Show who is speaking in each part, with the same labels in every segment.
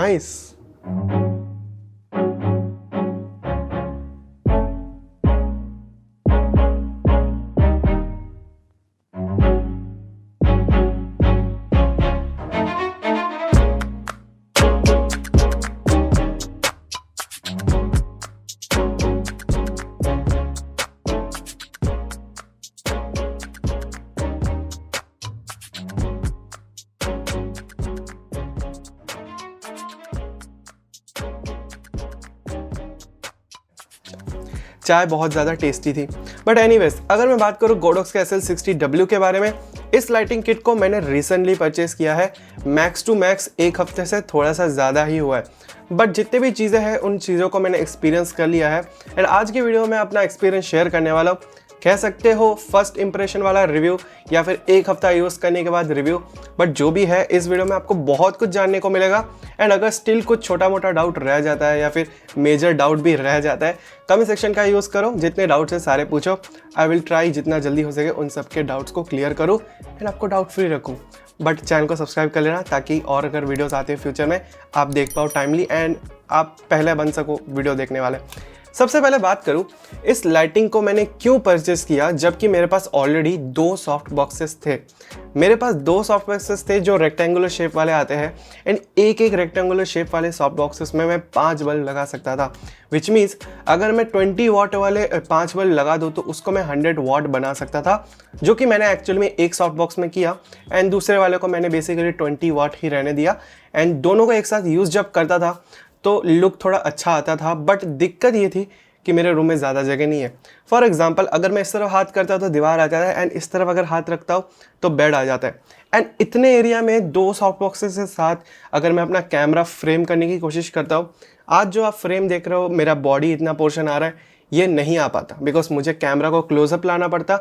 Speaker 1: Nice. चाय बहुत ज़्यादा टेस्टी थी। बट एनीवेज, अगर मैं बात करूँ गोडॉक्स के SL60W के बारे में, इस लाइटिंग किट को मैंने रिसेंटली परचेज़ किया है। मैक्स टू मैक्स एक हफ्ते से थोड़ा सा ज़्यादा ही हुआ है, बट जितने भी चीज़ें हैं उन चीज़ों को मैंने एक्सपीरियंस कर लिया है। एंड आज की वीडियो में अपना एक्सपीरियंस शेयर करने वाला हूँ। कह सकते हो फर्स्ट इंप्रेशन वाला रिव्यू या फिर एक हफ्ता यूज़ करने के बाद रिव्यू, बट जो भी है इस वीडियो में आपको बहुत कुछ जानने को मिलेगा। एंड अगर स्टिल कुछ छोटा मोटा डाउट रह जाता है या फिर मेजर डाउट भी रह जाता है, कमेंट सेक्शन का यूज़ करो, जितने डाउट्स हैं सारे पूछो। आई विल ट्राई जितना जल्दी हो सके उन सबके डाउट्स को क्लियर करूँ एंड आपको डाउट फ्री रखूँ। बट चैनल को सब्सक्राइब कर लेना ताकि और अगर वीडियोस आते हैं फ्यूचर में आप देख पाओ टाइमली एंड आप पहले बन सको वीडियो देखने वाले। सबसे पहले बात करूं, इस लाइटिंग को मैंने क्यों परचेस किया जबकि मेरे पास ऑलरेडी 2 सॉफ्ट बॉक्सेस थे। मेरे पास 2 सॉफ्ट बॉक्सेस थे जो रेक्टेंगुलर शेप वाले आते हैं एंड एक रेक्टेंगुलर शेप वाले सॉफ्ट बॉक्सेस में मैं 5 बल्ब लगा सकता था। विच मीन्स अगर मैं 20 वाट वाले 5 बल्ब लगा दूँ तो उसको मैं 100 वाट बना सकता था, जो कि मैंने एक्चुअली में एक सॉफ्ट बॉक्स में किया एंड दूसरे वाले को मैंने बेसिकली 20 वाट ही रहने दिया। एंड दोनों को एक साथ यूज़ जब करता था तो लुक थोड़ा अच्छा आता था, बट दिक्कत ये थी कि मेरे रूम में ज़्यादा जगह नहीं है। फॉर एग्जांपल, अगर मैं इस तरफ हाथ करता हूँ तो दीवार आ जाता है एंड इस तरफ अगर हाथ रखता हूँ तो बेड आ जाता है। एंड इतने एरिया में 2 सॉफ्ट बॉक्सेस के साथ अगर मैं अपना कैमरा फ्रेम करने की कोशिश करता हूँ, आज जो आप फ्रेम देख रहे हो मेरा बॉडी इतना पोर्शन आ रहा है, ये नहीं आ पाता बिकॉज मुझे कैमरा को क्लोजअप लाना पड़ता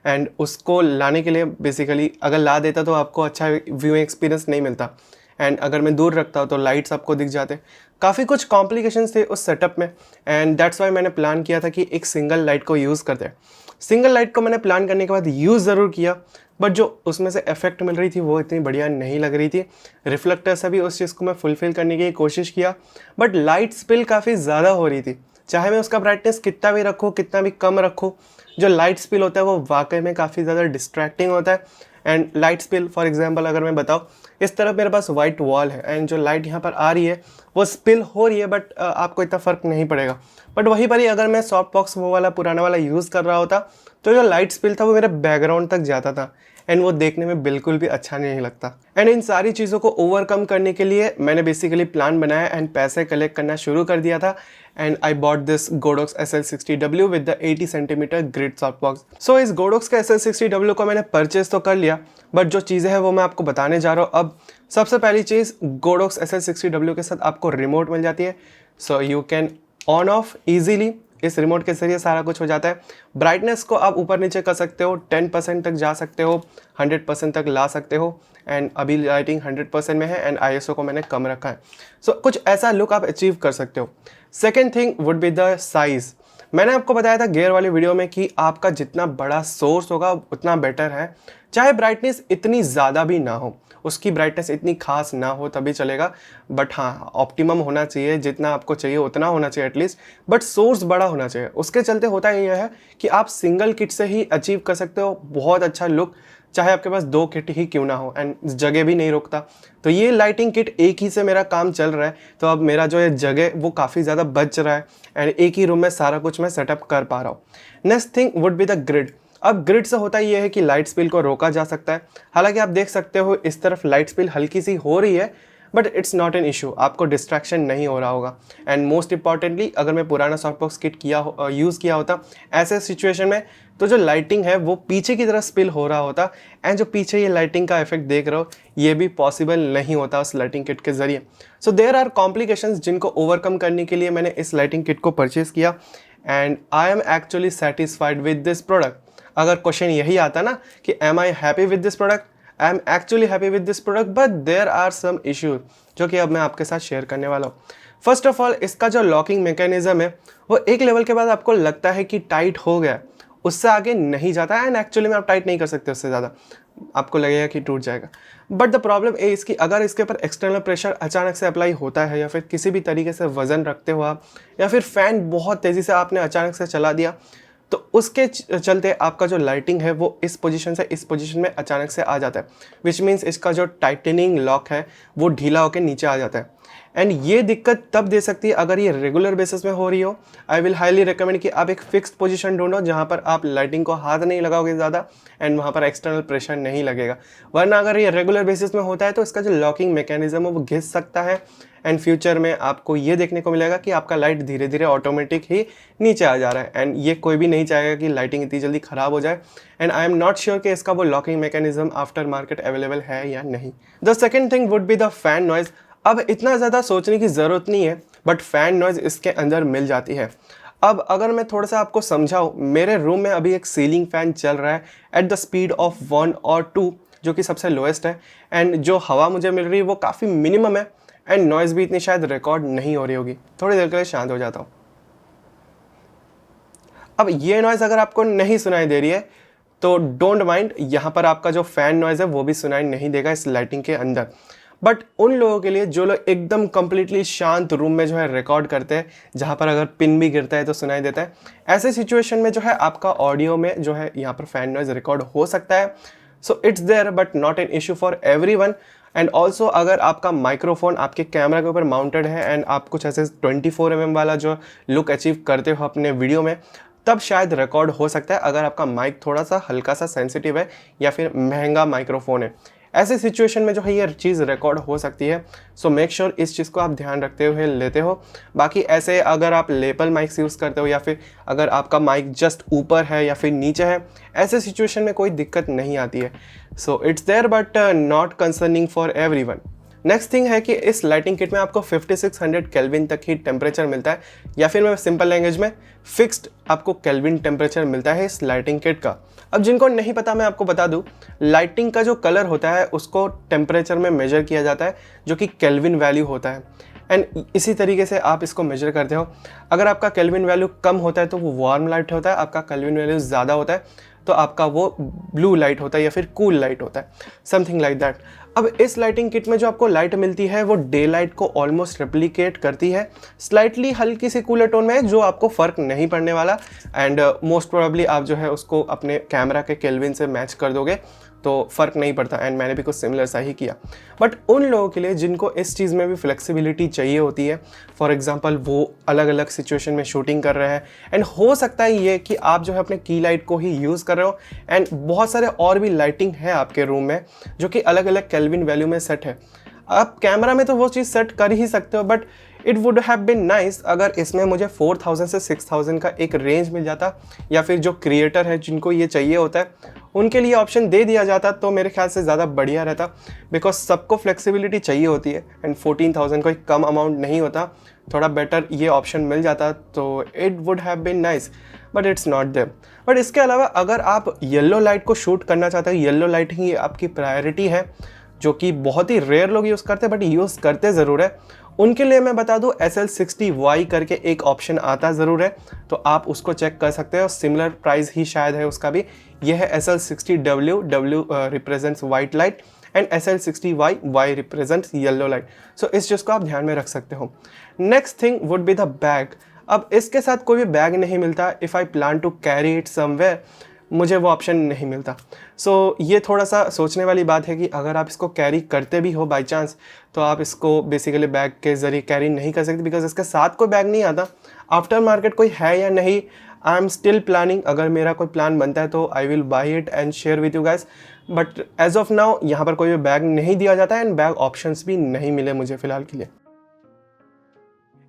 Speaker 1: एंड उसको लाने के लिए बेसिकली अगर ला देता तो आपको अच्छा व्यूइंग एक्सपीरियंस नहीं मिलता। एंड अगर मैं दूर रखता हूँ तो लाइट्स आपको दिख जाते। काफ़ी कुछ कॉम्प्लिकेशंस थे उस सेटअप में एंड दैट्स वाई मैंने प्लान किया था कि एक सिंगल लाइट को यूज़ करते हैं। सिंगल लाइट को मैंने प्लान करने के बाद यूज़ ज़रूर किया, बट जो उसमें से इफेक्ट मिल रही थी वो इतनी बढ़िया नहीं लग रही थी। रिफ्लेक्टर से भी उस चीज़ को मैं फुलफ़िल करने की कोशिश किया, बट लाइट स्पिल काफ़ी ज़्यादा हो रही थी। चाहे मैं उसका ब्राइटनेस कितना भी रखूँ कितना भी कम रखूँ, जो लाइट स्पिल होता है वो वाकई में काफ़ी ज़्यादा डिस्ट्रैक्टिंग होता है। And light spill for example अगर मैं बताऊँ, इस तरफ मेरे पास वाइट वॉल है एंड जो लाइट यहाँ पर आ रही है वो स्पिल हो रही है, बट आपको इतना फ़र्क नहीं पड़ेगा। बट वहीं पर ही अगर मैं सॉफ्ट बॉक्स वो वाला पुराना वाला यूज़ कर रहा होता तो जो लाइट स्पिल था वो मेरे बैकग्राउंड तक जाता था एंड वो देखने में बिल्कुल भी अच्छा नहीं लगता। एंड इन सारी चीज़ों को ओवरकम करने के लिए मैंने बेसिकली प्लान बनाया एंड पैसे कलेक्ट करना शुरू कर दिया था and I bought this Godox SL60W with the 80 centimetre grid soft box. So इस गोडॉक्स के SL60W को मैंने परचेज तो कर लिया, बट जो चीज़ें हैं वो मैं आपको बताने जा रहा हूँ। अब सबसे पहली चीज़, गोडॉक्स SL60W के साथ आपको रिमोट मिल जाती है, so you can on off easily. इस रिमोट के जरिए सारा कुछ हो जाता है। ब्राइटनेस को आप ऊपर नीचे कर सकते हो, 10% तक जा सकते हो, 100% तक ला सकते हो एंड अभी लाइटिंग 100% में है एंड ISO को मैंने कम रखा है। सो कुछ ऐसा लुक आप अचीव कर सकते हो। Second thing would be the size. मैंने आपको बताया था गियर वाली वीडियो में कि आपका जितना बड़ा सोर्स होगा उतना बेटर है। चाहे ब्राइटनेस इतनी ज़्यादा भी ना हो, उसकी ब्राइटनेस इतनी खास ना हो तभी चलेगा, बट हाँ ऑप्टिमम होना चाहिए, जितना आपको चाहिए उतना होना चाहिए एटलीस्ट, बट सोर्स बड़ा होना चाहिए। उसके चलते होता ये है कि आप सिंगल किट से ही अचीव कर सकते हो बहुत अच्छा लुक, चाहे आपके पास 2 किट ही क्यों ना हो एंड जगह भी नहीं रोकता। तो ये लाइटिंग किट एक ही से मेरा काम चल रहा है, तो अब मेरा जो है जगह वो काफ़ी ज़्यादा बच रहा है एंड एक ही रूम में सारा कुछ मैं सेटअप कर पा रहा हूँ। Next thing would be the grid. अब ग्रिड से होता ये है कि लाइट स्पिल को रोका जा सकता है। हालांकि आप देख सकते हो इस तरफ लाइट स्पिल हल्की सी हो रही है, but it's not an issue, आपको डिस्ट्रैक्शन नहीं हो रहा होगा। एंड मोस्ट इंपॉर्टेंटली, अगर मैं पुराना सॉफ्ट बॉक्स किट यूज़ किया होता ऐसे सिचुएशन में, तो जो लाइटिंग है वो पीछे की तरफ स्पिल हो रहा होता एंड जो पीछे ये लाइटिंग का इफेक्ट देख रहे हो ये भी पॉसिबल नहीं होता उस लाइटिंग किट के ज़रिए। सो देयर आर कॉम्प्लिकेशंस जिनको ओवरकम करने के लिए मैंने इस लाइटिंग किट को परचेज़ किया and I am actually satisfied with this product. अगर क्वेश्चन यही आता ना कि am I happy with this product, I am actually happy with this product, but there are some issues जो कि अब मैं आपके साथ शेयर करने वाला हूँ। फर्स्ट ऑफ ऑल, इसका जो लॉकिंग मैकेनिज्म है वो एक लेवल के बाद आपको लगता है कि टाइट हो गया, उससे आगे नहीं जाता है एंड एक्चुअली में आप टाइट नहीं कर सकते उससे ज़्यादा, आपको लगेगा कि टूट जाएगा। बट द प्रॉब्लम ए इसकी, अगर इसके ऊपर एक्सटर्नल प्रेशर अचानक से अप्लाई होता है या फिर किसी भी तरीके से वज़न रखते हो आप, या फिर फ़ैन बहुत तेज़ी से आपने अचानक से चला दिया, तो उसके चलते आपका जो लाइटिंग है वो इस पोजीशन से इस पोजीशन में अचानक से आ जाता है, विच मीन्स इसका जो टाइटनिंग लॉक है वो ढीला होकर नीचे आ जाता है। एंड ये दिक्कत तब दे सकती है अगर ये रेगुलर बेसिस में हो रही हो। आई विल हाईली रिकमेंड कि आप एक फिक्स्ड पोजीशन ढूंढो जहाँ पर आप लाइटिंग को हाथ नहीं लगाओगे ज़्यादा एंड वहाँ पर एक्सटर्नल प्रेशर नहीं लगेगा। वरना अगर ये रेगुलर बेसिस में होता है तो इसका जो लॉकिंग मैकेनिज्म है वो घिस सकता है एंड फ्यूचर में आपको ये देखने को मिलेगा कि आपका लाइट धीरे धीरे ऑटोमेटिक ही नीचे आ जा रहा है। एंड ये कोई भी नहीं चाहेगा कि लाइटिंग इतनी जल्दी ख़राब हो जाए। And I am not sure कि इसका वो locking mechanism after market available है या नहीं। The second thing would be the fan noise. अब इतना ज़्यादा सोचने की ज़रूरत नहीं है, बट फ़ैन नॉइज़ इसके अंदर मिल जाती है। अब अगर मैं थोड़ा सा आपको समझाऊँ, मेरे रूम में अभी एक सीलिंग फ़ैन चल रहा है एट द स्पीड ऑफ 1 और 2, जो कि सबसे लोएस्ट है, एंड जो हवा मुझे मिल रही है वो काफ़ी मिनिमम है एंड नॉइज़ भी इतनी शायद रिकॉर्ड नहीं हो रही होगी। थोड़ी देर के लिए शांत हो जाता हूँ। अब ये नॉइज़ अगर आपको नहीं सुनाई दे रही है तो डोंट माइंड, यहाँ पर आपका जो फ़ैन नॉइज़ है वो भी सुनाई नहीं देगा इस लाइटिंग के अंदर। बट उन लोगों के लिए जो लोग एकदम कम्प्लीटली शांत रूम में जो है रिकॉर्ड करते हैं, जहाँ पर अगर पिन भी गिरता है तो सुनाई देता है, ऐसे सिचुएशन में जो है आपका ऑडियो में जो है यहाँ पर फ़ैन नॉइज़ रिकॉर्ड हो सकता है। So it's there but not an issue for everyone. And also अगर आपका माइक्रोफोन आपके कैमरा के ऊपर माउंटेड है एंड आप कुछ ऐसे 24 mm वाला जो लुक अचीव करते हो अपने वीडियो में, तब शायद रिकॉर्ड हो सकता है अगर आपका माइक थोड़ा सा हल्का सा सेंसिटिव है या फिर महंगा माइक्रोफोन है। ऐसे सिचुएशन में जो है ये चीज़ रिकॉर्ड हो सकती है। सो मेक श्योर इस चीज़ को आप ध्यान रखते हुए लेते हो। बाकी ऐसे अगर आप लेपल माइक्स यूज़ करते हो या फिर अगर आपका माइक जस्ट ऊपर है या फिर नीचे है, ऐसे सिचुएशन में कोई दिक्कत नहीं आती है। So it's there but not concerning for everyone. Next thing है कि इस लाइटिंग किट में आपको 5600 केल्विन तक ही टेम्परेचर मिलता है, या फिर मैं सिंपल लैंग्वेज में फिक्स्ड आपको केल्विन टेम्परेचर मिलता है इस लाइटिंग किट का। अब जिनको नहीं पता मैं आपको बता दूं, लाइटिंग का जो कलर होता है उसको टेम्परेचर में मेजर किया जाता है, जो कि केल्विन वैल्यू होता है। एंड इसी तरीके से आप इसको मेजर करते हो। अगर आपका केल्विन वैल्यू कम होता है तो वो वार्म लाइट होता है, आपका केल्विन वैल्यू ज़्यादा होता है तो आपका वो ब्लू लाइट होता है या फिर कूल लाइट होता है, समथिंग लाइक दैट। अब इस लाइटिंग किट में जो आपको लाइट मिलती है वो डे लाइट को ऑलमोस्ट रेप्लिकेट करती है, स्लाइटली हल्की सी कूलर टोन में है जो आपको फ़र्क नहीं पड़ने वाला। एंड मोस्ट प्रोबेबली आप जो है उसको अपने कैमरा के केल्विन से मैच कर दोगे तो फ़र्क नहीं पड़ता। एंड मैंने भी कुछ सिमिलर सा ही किया। बट उन लोगों के लिए जिनको इस चीज़ में भी फ्लेक्सिबिलिटी चाहिए होती है, फॉर एग्जांपल वो अलग अलग सिचुएशन में शूटिंग कर रहे हैं एंड हो सकता है ये कि आप जो है अपने की लाइट को ही यूज़ कर रहे हो एंड बहुत सारे और भी लाइटिंग है आपके रूम में जो कि अलग अलग केल्विन वैल्यू में सेट है। आप कैमरा में तो वो चीज़ सेट कर ही सकते हो, but it would have been nice अगर इसमें मुझे 4000 से 6000 का एक रेंज मिल जाता, या फिर जो क्रिएटर है जिनको ये चाहिए होता है उनके लिए ऑप्शन दे दिया जाता तो मेरे ख्याल से ज़्यादा बढ़िया रहता। बिकॉज सबको फ्लेक्सिबिलिटी चाहिए होती है एंड 14000 कोई कम अमाउंट नहीं होता। थोड़ा बेटर ये ऑप्शन मिल जाता तो it would have been nice, but it's not there. But इसके अलावा अगर आप येलो लाइट को शूट करना चाहते हो, येलो लाइट ही आपकी प्रायोरिटी है, जो कि बहुत ही रेयर लोग यूज़ करते हैं बट यूज़ करते ज़रूर है, उनके लिए मैं बता दूं SL60Y करके एक ऑप्शन आता ज़रूर है, तो आप उसको चेक कर सकते हो। सिमिलर प्राइस ही शायद है उसका भी। यह है SL60W, W represents white light and SL60Y, Y represents yellow light. So इस चीज़ को आप ध्यान में रख सकते हो। Next thing would be the bag. अब इसके साथ कोई भी बैग नहीं मिलता। If I plan to carry it somewhere, मुझे वो ऑप्शन नहीं मिलता। सो ये थोड़ा सा सोचने वाली बात है कि अगर आप इसको कैरी करते भी हो बाई चांस, तो आप इसको बेसिकली बैग के ज़रिए कैरी नहीं कर सकते, बिकॉज इसके साथ कोई बैग नहीं आता। आफ्टर मार्केट कोई है या नहीं, आई एम स्टिल प्लानिंग। अगर मेरा कोई प्लान बनता है तो I will buy it and share with you guys. But as of now यहाँ पर कोई बैग नहीं दिया जाता है एंड बैग ऑप्शंस भी नहीं मिले मुझे फ़िलहाल के लिए।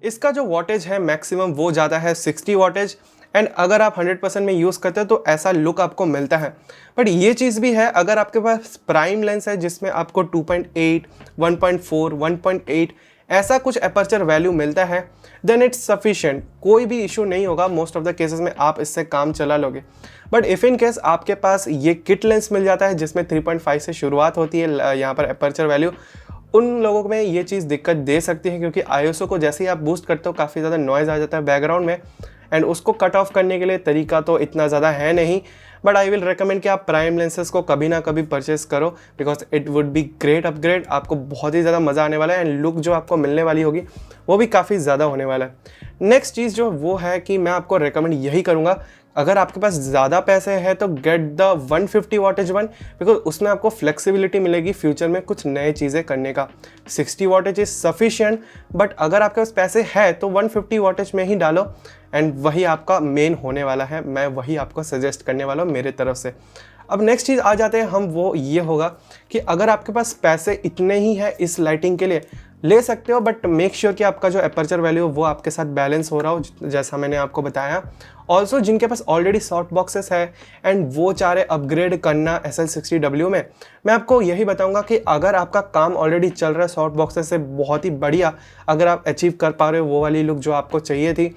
Speaker 1: इसका जो वॉटेज है मैक्सिमम वो ज़्यादा है 60 वॉटेज, एंड अगर आप 100% में यूज़ करते हो तो ऐसा लुक आपको मिलता है। बट ये चीज़ भी है, अगर आपके पास प्राइम लेंस है जिसमें आपको 2.8, 1.4, 1.8 ऐसा कुछ अपर्चर वैल्यू मिलता है, देन इट्स सफिशिएंट। कोई भी इशू नहीं होगा, मोस्ट ऑफ द केसेस में आप इससे काम चला लोगे। बट इफ़ इन केस आपके पास ये किट लेंस मिल जाता है जिसमें 3.5 से शुरुआत होती है यहाँ पर अपर्चर वैल्यू, उन लोगों में ये चीज़ दिक्कत दे सकती है, क्योंकि ISO को जैसे ही आप बूस्ट करते हो काफ़ी ज़्यादा नॉइज़ आ जाता है बैकग्राउंड में एंड उसको कट ऑफ करने के लिए तरीका तो इतना ज़्यादा है नहीं, बट आई विल रिकमेंड कि आप प्राइम लेंसेज को कभी ना कभी परचेस करो, because it would be great upgrade. आपको बहुत ही ज़्यादा मज़ा आने वाला है एंड लुक जो आपको मिलने वाली होगी वो भी काफ़ी ज़्यादा होने वाला है। नेक्स्ट चीज़ जो वो है कि मैं आपको रिकमेंड यही करूँगा, अगर आपके पास ज़्यादा पैसे हैं तो get the 150 wattage one, because उसमें आपको फ्लेक्सिबिलिटी मिलेगी फ्यूचर में कुछ नए चीज़ें करने का। 60 वाटेज इज सफिशिएंट, बट अगर आपके पास पैसे है तो 150 वाटेज में ही डालो एंड वही आपका मेन होने वाला है। मैं वही आपको सजेस्ट करने वाला हूँ मेरे तरफ से। अब नेक्स्ट चीज़ आ जाते हैं हम, वो ये होगा कि अगर आपके पास पैसे इतने ही है इस लाइटिंग के लिए ले सकते हो, बट मेक श्योर कि आपका जो अपर्चर वैल्यू हो वो आपके साथ बैलेंस हो रहा हो, जैसा मैंने आपको बताया। ऑल्सो जिनके पास ऑलरेडी सॉफ्ट बॉक्सेस है एंड वो चाह रहे अपग्रेड करना SL60W में, मैं आपको यही बताऊंगा कि अगर आपका काम ऑलरेडी चल रहा है सॉफ्ट बॉक्सेस से बहुत ही बढ़िया, अगर आप अचीव कर पा रहे हो वो वाली लुक जो आपको चाहिए थी,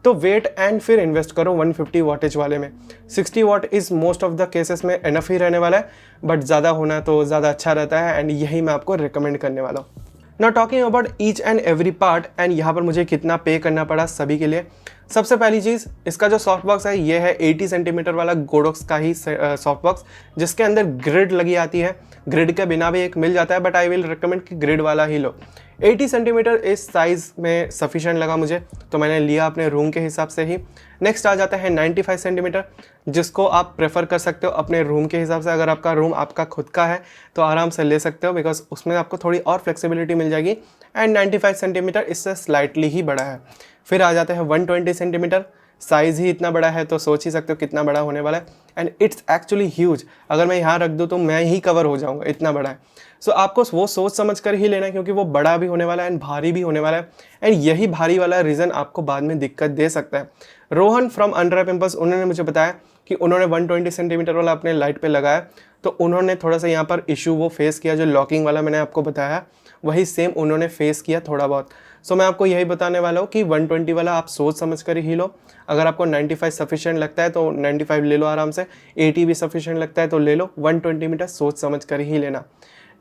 Speaker 1: तो वेट एंड फिर इन्वेस्ट करो 150 वाटेज वाले में। 60 what is most of the cases में इनफ ही रहने वाला है, बट ज़्यादा होना तो ज़्यादा अच्छा रहता है एंड यही मैं आपको रिकमेंड करने वाला हूँ। Now talking about each and every part and यहाँ पर मुझे कितना पे करना पड़ा सभी के लिए। सबसे पहली चीज़, इसका जो सॉफ्ट बॉक्स है ये है 80 सेंटीमीटर वाला गोडॉक्स का ही सॉफ्ट बॉक्स, जिसके अंदर ग्रिड लगी आती है। ग्रिड के बिना भी एक मिल जाता है, बट आई विल रिकमेंड कि ग्रिड वाला ही लो। 80 सेंटीमीटर इस साइज़ में सफिशिएंट लगा मुझे, तो मैंने लिया अपने रूम के हिसाब से ही। नेक्स्ट आ जाता है 95 सेंटीमीटर, जिसको आप प्रेफर कर सकते हो अपने रूम के हिसाब से। अगर आपका रूम आपका खुद का है तो आराम से ले सकते हो, बिकॉज उसमें आपको थोड़ी और फ्लेक्सिबिलिटी मिल जाएगी। एंड 95 सेंटीमीटर इससे स्लाइटली ही बड़ा है। फिर आ जाता है 120 सेंटीमीटर, साइज़ ही इतना बड़ा है तो सोच ही सकते हो कितना बड़ा होने वाला है। एंड इट्स एक्चुअली ह्यूज, अगर मैं यहाँ रख दूँ तो मैं ही कवर हो जाऊँगा, इतना बड़ा है। सो आपको वो सोच समझ कर ही लेना है, क्योंकि वो बड़ा भी होने वाला है एंड भारी भी होने वाला है। एंड यही भारी वाला रीज़न आपको बाद में दिक्कत दे सकता है। रोहन फ्रॉम अनरैप इम्पल्स, उन्होंने मुझे बताया कि उन्होंने 120 सेंटीमीटर वाला अपने लाइट पे लगाया, तो उन्होंने थोड़ा सा यहाँ पर इशू वो फेस किया, जो लॉकिंग वाला मैंने आपको बताया वही सेम उन्होंने फेस किया थोड़ा बहुत। सो मैं आपको यही बताने वाला हूँ कि 120 वाला आप सोच समझ कर ही लो। अगर आपको 95 सफिशिएंट लगता है तो 95 ले लो आराम से, 80 भी सफिशिएंट लगता है तो ले लो, 120 मीटर सोच समझ कर ही लेना।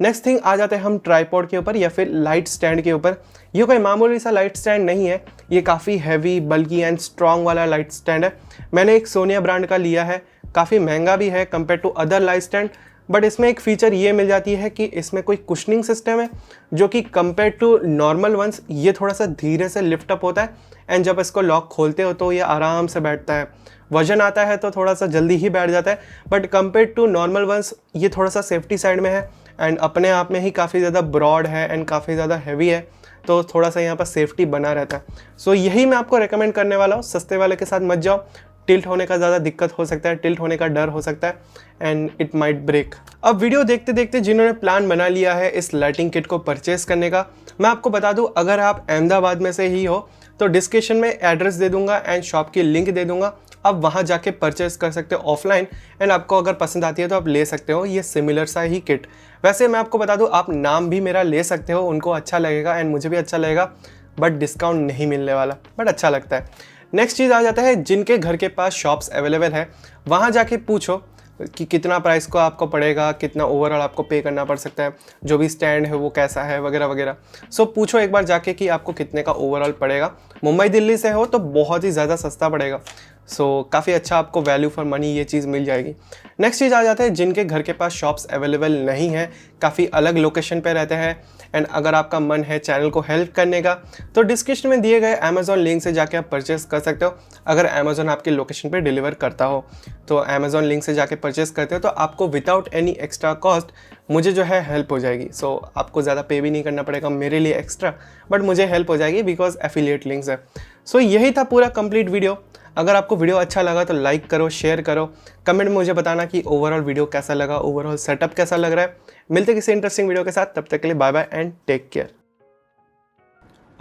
Speaker 1: नेक्स्ट थिंग आ जाते हैं हम ट्राइपॉड के ऊपर या फिर लाइट स्टैंड के ऊपर। ये कोई मामूली सा लाइट स्टैंड नहीं है, ये काफ़ी हैवी, बल्कि एंड स्ट्रॉन्ग वाला लाइट स्टैंड है। मैंने एक सोनिया ब्रांड का लिया है, काफ़ी महंगा भी है compare to other light stand, but इसमें एक फ़ीचर ये मिल जाती है कि इसमें कोई कुशनिंग सिस्टम है, जो कि कंपेयर टू नॉर्मल वंस ये थोड़ा सा धीरे से लिफ्ट अप होता है एंड जब इसको लॉक खोलते हो तो ये आराम से बैठता है। वजन आता है तो थोड़ा सा जल्दी ही बैठ जाता है, but compare to normal ones ये थोड़ा सा सेफ्टी साइड में है एंड अपने आप में ही काफ़ी ज़्यादा ब्रॉड है एंड काफ़ी ज़्यादा हैवी है, तो थोड़ा सा यहाँ पर सेफ्टी बना रहता है। सो यही मैं आपको रेकमेंड करने वाला हूँ, सस्ते वाले के साथ मत जाओ, टिल्ट होने का ज़्यादा दिक्कत हो सकता है, टिल्ट होने का डर हो सकता है एंड इट माइट ब्रेक। अब वीडियो देखते देखते जिन्होंने प्लान बना लिया है इस लाइटिंग किट को परचेस करने का, मैं आपको बता दूं, अगर आप अहमदाबाद में से ही हो तो डिस्क्रिप्शन में एड्रेस दे दूंगा एंड शॉप की लिंक दे दूंगा, आप वहाँ जाके परचेस कर सकते हो ऑफलाइन एंड आपको अगर पसंद आती है तो आप ले सकते हो ये सिमिलर सा ही किट। वैसे मैं आपको बता दूं, आप नाम भी मेरा ले सकते हो, उनको अच्छा लगेगा एंड मुझे भी अच्छा लगेगा, बट डिस्काउंट नहीं मिलने वाला, बट अच्छा लगता है। नेक्स्ट चीज़ आ जाता है, जिनके घर के पास शॉप्स अवेलेबल है वहाँ जाके पूछो कि कितना प्राइस को आपको पड़ेगा, कितना ओवरऑल आपको पे करना पड़ सकता है, जो भी स्टैंड है वो कैसा है वगैरह वगैरह। सो पूछो एक बार जाके कि आपको कितने का ओवरऑल पड़ेगा। मुंबई दिल्ली से हो तो बहुत ही ज़्यादा सस्ता पड़ेगा, सो काफ़ी अच्छा आपको वैल्यू फॉर मनी ये चीज़ मिल जाएगी। नेक्स्ट चीज़ आ जाता है, जिनके घर के पास शॉप्स अवेलेबल नहीं है, काफ़ी अलग लोकेशन पे रहते हैं एंड अगर आपका मन है चैनल को हेल्प करने का तो डिस्क्रिप्शन में दिए गए अमेज़ॉन लिंक से जाके आप परचेस कर सकते हो। अगर अमेज़ॉन आपके लोकेशन पे डिलीवर करता हो तो अमेज़ॉन लिंक से जाके परचेस करते हो तो आपको विदाउट एनी एक्स्ट्रा कॉस्ट मुझे जो है हेल्प हो जाएगी। सो आपको ज़्यादा पे भी नहीं करना पड़ेगा मेरे लिए एक्स्ट्रा, बट मुझे हेल्प हो जाएगी बिकॉज एफिलिएट लिंक्स है। सो यही था पूरा कंप्लीट वीडियो। अगर आपको वीडियो अच्छा लगा तो लाइक करो, शेयर करो, कमेंट में मुझे बताना कि ओवरऑल वीडियो कैसा लगा, ओवरऑल सेटअप कैसा लग रहा है। मिलते किसी इंटरेस्टिंग वीडियो के साथ, तब तक के लिए bye bye and take care.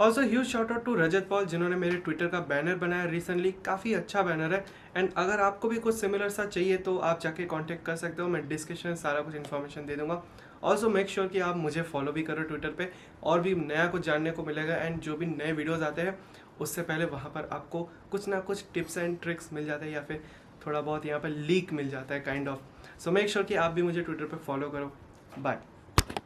Speaker 1: Also huge shout out to Rajat Paul, जिन्होंने मेरे ट्विटर का बैनर बनाया रिसेंटली, काफ़ी अच्छा बैनर है एंड अगर आपको भी कुछ सिमिलर सा चाहिए तो आप जाके कांटेक्ट कर सकते हो, मैं डिस्क्रिप्शन में सारा कुछ इन्फॉर्मेशन दे दूंगा। ऑल्सो मेक श्योर कि आप मुझे फॉलो भी करो ट्विटर पे, और भी नया कुछ जानने को मिलेगा एंड जो भी नए वीडियोज़ आते हैं उससे पहले वहाँ पर आपको कुछ ना कुछ टिप्स एंड ट्रिक्स मिल जाते हैं या फिर थोड़ा बहुत यहाँ पर लीक मिल जाता है kind of. So make sure कि आप भी मुझे ट्विटर पे फॉलो करो। बाय।